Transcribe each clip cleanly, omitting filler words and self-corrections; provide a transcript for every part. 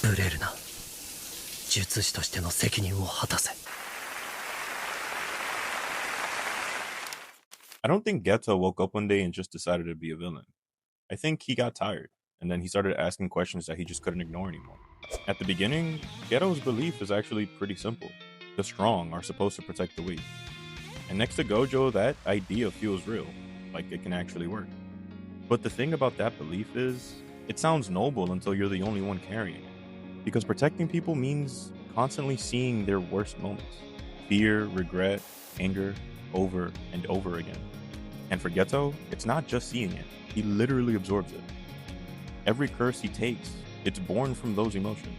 ブレるな。術師としての責任を果たせ。 I don't think Geto woke up one day and just decided to be a villain. I think he got tired, and then he started asking questions that he just couldn't ignore anymore. At the beginning, Geto's belief is actually pretty simple. The strong are supposed to protect the weak. And next to Gojo, that idea feels real, like it can actually work. But the thing about that belief is, it sounds noble until you're the only one carrying it. Because protecting people means constantly seeing their worst moments. Fear, regret, anger, over and over again. And for Geto, it's not just seeing it, he literally absorbs it. Every curse he takes, it's born from those emotions.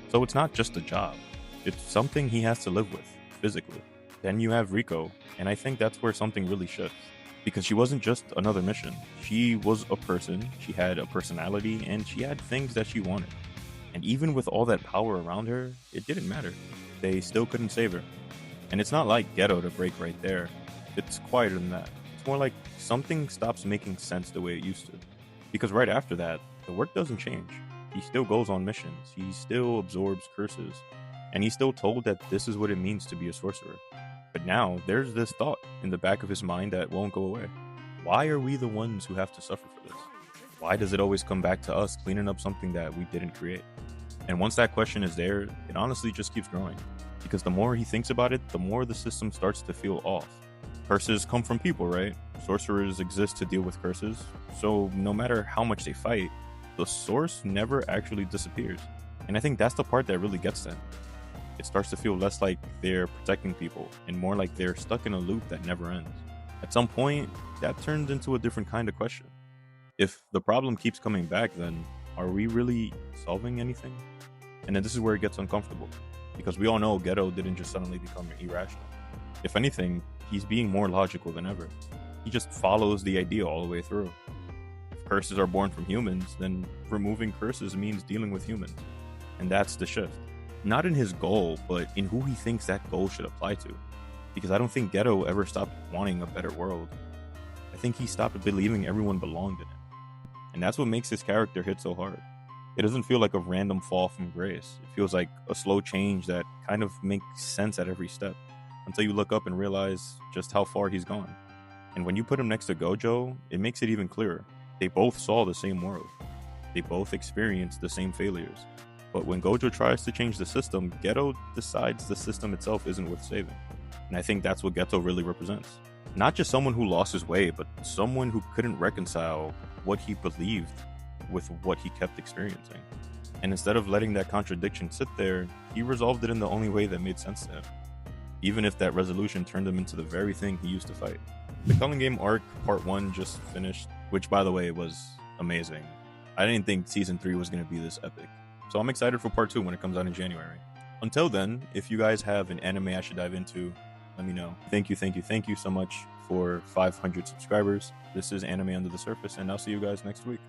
So it's not just a job, it's something he has to live with, physically. Then you have Riko, and I think that's where something really shifts. Because she wasn't just another mission, she was a person, she had a personality, and she had things that she wanted. And even with all that power around her, it didn't matter. They still couldn't save her. And it's not like Geto to break right there, it's quieter than that. It's more like something stops making sense the way it used to. Because right after that, the work doesn't change. He still goes on missions, he still absorbs curses, and he's still told that this is what it means to be a sorcerer. But now, there's this thought in the back of his mind that won't go away. Why are we the ones who have to suffer for this? Why does it always come back to us cleaning up something that we didn't create? And once that question is there, it honestly just keeps growing. Because the more he thinks about it, the more the system starts to feel off. Curses come from people, right? Sorcerers exist to deal with curses, so no matter how much they fight, the source never actually disappears. And I think that's the part that really gets them. It starts to feel less like they're protecting people and more like they're stuck in a loop that never ends. At some point, that turns into a different kind of question. If the problem keeps coming back, then are we really solving anything? And then this is where it gets uncomfortable, because we all know Geto didn't just suddenly become irrational. If anything, he's being more logical than ever. He just follows the idea all the way through. If curses are born from humans, then removing curses means dealing with humans. And that's the shift. Not in his goal, but in who he thinks that goal should apply to. Because I don't think Geto ever stopped wanting a better world. I think he stopped believing everyone belonged in it. And that's what makes his character hit so hard. It doesn't feel like a random fall from grace. It feels like a slow change that kind of makes sense at every step, until you look up and realize just how far he's gone. And when you put him next to Gojo, it makes it even clearer. They both saw the same world. They both experienced the same failures. But when Gojo tries to change the system, Geto decides the system itself isn't worth saving. And I think that's what Geto really represents. Not just someone who lost his way, but someone who couldn't reconcile what he believed with what he kept experiencing. And instead of letting that contradiction sit there, he resolved it in the only way that made sense to him. Even if that resolution turned him into the very thing he used to fight. The Culling Game arc part 1 just finished, which by the way was amazing. I didn't think season 3 was going to be this epic. So I'm excited for part 2 when it comes out in January. Until then, if you guys have an anime I should dive into, let me know. Thank you so much for 500 subscribers. This is Anime Under the Surface, and I'll see you guys next week.